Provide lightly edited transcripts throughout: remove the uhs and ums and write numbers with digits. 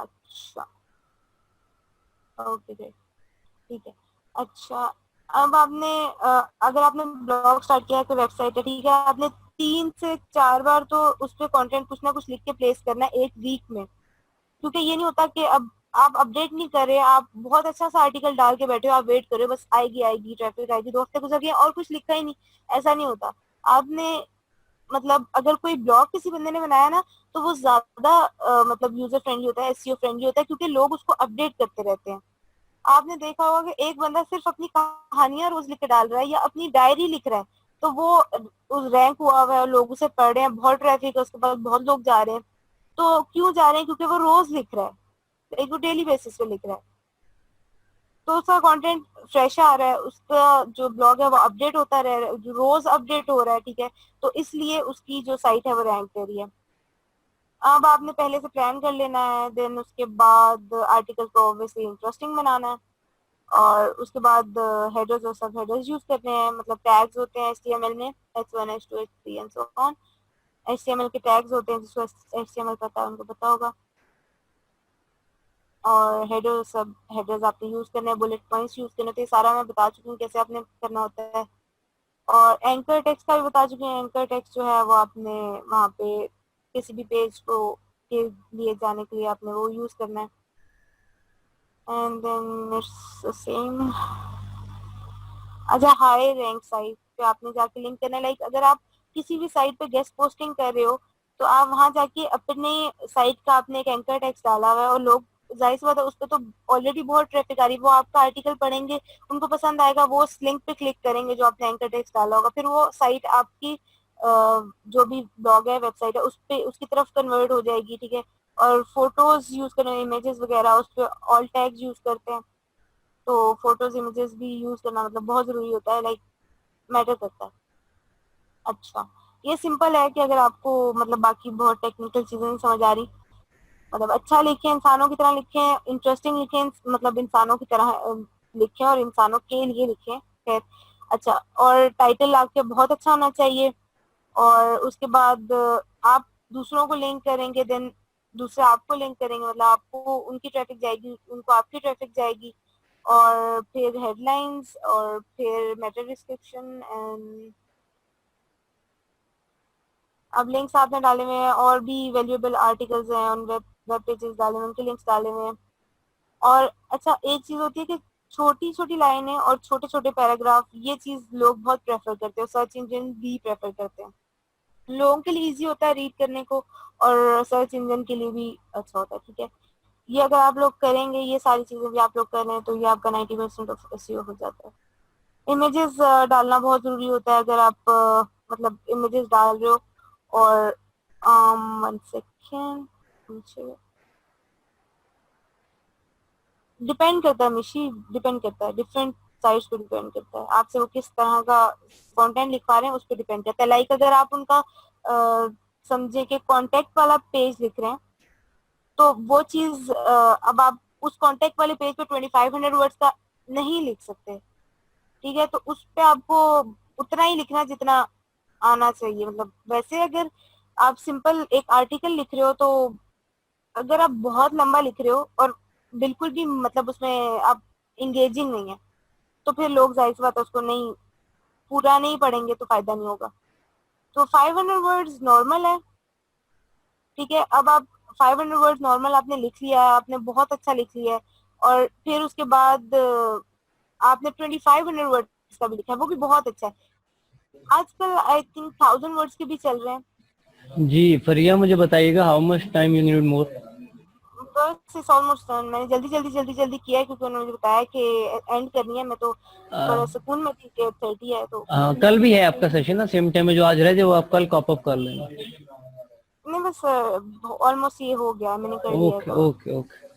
अच्छा, okay great, ठीक है। अच्छा, अब आपने अगर आपने ब्लॉग स्टार्ट किया है तो वेबसाइट है, ठीक है, आपने 3 से 4 बार तो उस पर कंटेंट कुछ ना कुछ लिख के प्लेस करना है एक वीक में। क्योंकि ये नहीं होता कि अब आप अपडेट नहीं कर रहे, आप बहुत अच्छा सा आर्टिकल डाल के बैठे हो, आप वेट करो बस आएगी आएगी ट्रैफिक आएगी, 2 हफ्ते गुजर गए और कुछ लिखा ही नहीं। ऐसा नहीं होता। आपने मतलब अगर कोई ब्लॉग किसी बंदे ने बनाया ना, तो वो ज्यादा मतलब यूजर फ्रेंडली होता है, एसईओ फ्रेंडली होता है, क्योंकि लोग उसको अपडेट करते रहते हैं। आपने देखा होगा कि एक बंदा सिर्फ अपनी कहानियां रोज लिख के डाल रहा है या अपनी डायरी लिख रहा है, तो वो उस रैंक हुआ हुआ है, लोग उसे पढ़ रहे हैं, बहुत ट्रैफिक है उसके पास, बहुत लोग जा रहे हैं। तो क्यों जा रहे हैं? क्योंकि वो रोज लिख रहा है, एक वो डेली बेसिस पे लिख रहा है, तो उसका कंटेंट फ्रेश आ रहा है, उसका जो ब्लॉग है वो अपडेट होता रह रहा है, जो रोज अपडेट हो रहा है, ठीक है। तो इसलिए उसकी जो साइट है वो रैंक कर रही है। अब आपने पहले से प्लान कर लेना है, देन उसके बाद आर्टिकल को ऑब्वियसली इंटरेस्टिंग बनाना है, और उसके बाद हेडर्स और सब हेडर्स यूज करने हैं, मतलब टैग्स होते हैं एचटीएमएल में, H1 H2 H3 and so on. HTML के टैग्स होते हैं, जिसको एचटीएमएल पता है उनको पता होगा। और हेडर सब हेडर्स आपने यूज करने हैं, बुलेट पॉइंट्स यूज करने, तो ये सारा मैं बता चुकी हूँ कैसे आपने करना होता है। और एंकर टेक्स्ट का भी बता चुकी हूँ। एंकर टेक्स्ट जो है वो आपने वहाँ पे किसी भी पेज को के लिए जाने के लिए आपने वो यूज करना है। And then it's same. अच्छा, हाई रैंक साइट पे आपने जाके लिंक करना है। लाइक अगर आप किसी भी साइट पे गेस्ट पोस्टिंग कर रहे हो, तो आप वहां जाके अपने साइट का आपने एक एंकर टेक्स्ट डाला हुआ है, और लोग जाहिर सी बात है उस पर तो ऑलरेडी बहुत ट्रैफिक आ रही है, वो आपका आर्टिकल पढ़ेंगे, उनको पसंद आएगा, वो उस लिंक पे क्लिक करेंगे जो आपने एंकर टेक्स्ट डाला होगा, फिर वो साइट आपकी जो भी ब्लॉग है, वेबसाइट है, उस पे उसकी तरफ कन्वर्ट हो जाएगी, ठीक है। और फोटोज यूज करने, इमेजेस वगैरह, उस पर ऑल टैग्स यूज करते हैं, तो फोटोज इमेजेस भी यूज करना मतलब बहुत जरूरी होता है, लाइक मैटर करता है। अच्छा, ये सिंपल है कि अगर आपको मतलब बाकी बहुत टेक्निकल चीजें नहीं समझ आ रही, मतलब अच्छा लिखें, इंसानों की तरह लिखें, इंटरेस्टिंग लिखें, मतलब इंसानों की तरह लिखें और इंसानों के लिए लिखें, खैर। अच्छा, और टाइटल आपके बहुत अच्छा होना चाहिए, और उसके बाद आप दूसरों को लिंक करेंगे, देन दूसरे आपको लिंक करेंगे, मतलब आपको उनकी ट्रैफिक जाएगी, उनको आपकी ट्रैफिक जाएगी, और फिर हेडलाइंस, और फिर मेटा डिस्क्रिप्शन एंड अब लिंक्स आपने डाले हुए हैं, और भी वैल्यूएबल आर्टिकल्स हैं उन वेब वेब पेजेस डाले हुए हैं, उनके लिंक्स डाले हुए हैं। और अच्छा, एक चीज होती है कि छोटी छोटी लाइनें और छोटे छोटे पैराग्राफ, ये चीज लोग बहुत प्रेफर करते हैं, सर्च इंजन भी प्रेफर करते हैं। लोगों के लिए इजी होता है रीड करने को, और सर्च इंजन के लिए भी अच्छा होता है, ठीक है। ये अगर आप लोग करेंगे, ये सारी चीजें भी आप लोग कर रहे हैं, तो ये आपका 90% ऑफ एसईओ हो जाता है। इमेजेस डालना बहुत जरूरी होता है, अगर आप मतलब इमेजेस डाल रहे हो, और 1 सेकेंड, डिपेंड करता है मिशी, डिपेंड करता है, डिफरेंट साइट्स पे डिपेंड करता है, आपसे वो किस तरह का कंटेंट लिखवा रहे हैं उस पर डिपेंड करता है। लाइक अगर आप उनका समझे कि कॉन्टेक्ट वाला पेज लिख रहे हैं, तो वो चीज अब आप उस कॉन्टेक्ट वाले पेज पे 2500 वर्ड्स का नहीं लिख सकते, ठीक है। तो उस पे आपको उतना ही लिखना जितना आना चाहिए। मतलब वैसे अगर आप सिंपल एक आर्टिकल लिख रहे हो, तो अगर आप बहुत लंबा लिख रहे हो और बिल्कुल भी मतलब उसमें आप इंगेजिंग नहीं है, तो फिर लोग जाहिर सी बात है उसको नहीं, पूरा नहीं पढ़ेंगे, तो फायदा नहीं होगा। तो 500 वर्ड्स नॉर्मल है, ठीक है। अब आप 500 वर्ड्स नॉर्मल आपने लिख लिया है, आपने बहुत अच्छा लिख लिया है, और फिर उसके बाद आपने 2500 वर्ड्स का भी लिखा है, वो भी बहुत अच्छा है। आजकल आई थिंक 1000 वर्ड्स के भी चल रहे हैं। जी फरिया, मुझे बताइएगा how much time you need more. बस इट्स ऑलमोस्ट डन। मैंने जल्दी जल्दी किया है, क्योंकि उन्होंने मुझे बताया कि एंड करनी है, मैं तो बड़ा सुकून में थी कि 30 है, तो कल भी है आपका सेशन ना सेम टाइम में, जो आज रह जाए वो आप कल कॉप अप कर लेना। नहीं बस ऑलमोस्ट ये हो गया, मैंने कर लिया है, ओके तो ओके ओके।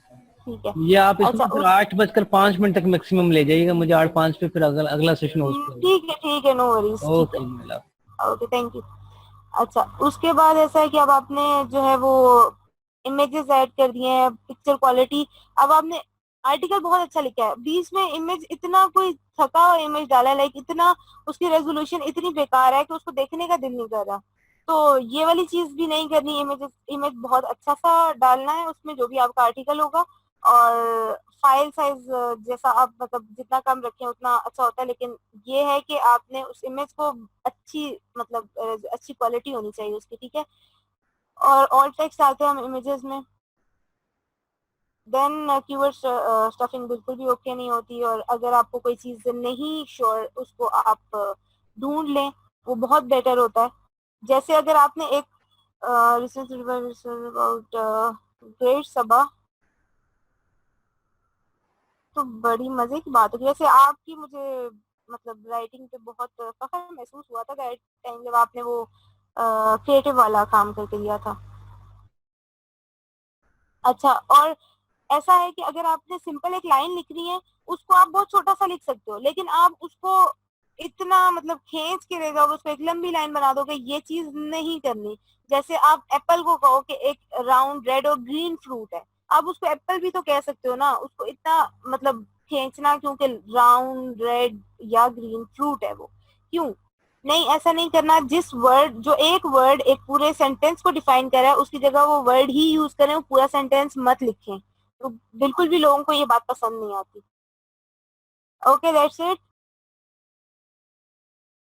ठीक है। ये आप अच्छा, इसमें फिर उस 8:05 तक मैक्सिमम ले जाइएगा, मुझे 8:05 पे फिर अगला अगला सेशन होस्ट होगा। ठीक है, नो वरीज, ठीक है। ओके जी मिला। Okay, thank you. अच्छा, उसके बाद ऐसा है कि अब आपने जो है वो इमेजेस ऐड कर दिए हैं, पिक्चर क्वालिटी, अब आपने आर्टिकल बहुत अच्छा लिखा है, बीच में इमेज इतना कोई थका हुआ इमेज डाला है, लाइक इतना उसकी रेजोल्यूशन इतनी बेकार है कि उसको देखने का दिल नहीं कर रहा। तो ये वाली चीज भी नहीं करनी। इमेज बहुत अच्छा सा डालना है उसमें, जो भी आपका आर्टिकल होगा। और फाइल साइज जैसा आप मतलब जितना कम रखें उतना अच्छा होता है, लेकिन ये है कि आपने उस इमेज को अच्छी मतलब अच्छी क्वालिटी होनी चाहिए उसकी, ठीक है। और ऑल टेक्स्ट आते हैं हम इमेजेस में। देन कीवर्ड स्टफिंग बिल्कुल भी ओके नहीं होती। और अगर आपको कोई चीज नहीं श्योर, उसको आप ढूंढ लें, वो बहुत बेटर होता है। जैसे अगर आपने एक रिसर्च अबाउट ग्रेट सबा, तो बड़ी मजे की बात होगी। वैसे आपकी मुझे मतलब राइटिंग पे बहुत फख्र महसूस हुआ था टाइम जब आपने वो क्रिएटिव वाला काम करके दिया था। अच्छा, और ऐसा है कि अगर आपने सिंपल एक लाइन लिख रही है, उसको आप बहुत छोटा सा लिख सकते हो, लेकिन आप उसको इतना मतलब खींच के ले जाओगे, उसको एक लंबी लाइन बना दोगे, ये चीज नहीं करनी। जैसे आप एप्पल को कहो कि एक राउंड रेड और ग्रीन फ्रूट है, आप उसको एप्पल भी तो कह सकते हो ना, उसको इतना मतलब खींचना क्योंकि राउंड रेड या ग्रीन फ्रूट है वो, क्यों नहीं? ऐसा नहीं करना। जिस वर्ड, जो एक वर्ड एक पूरे सेंटेंस को डिफाइन कर रहा है, उसकी जगह वो वर्ड ही यूज करें, वो पूरा सेंटेंस मत लिखें। तो बिल्कुल भी लोगों को ये बात पसंद नहीं आती। Okay, that's it.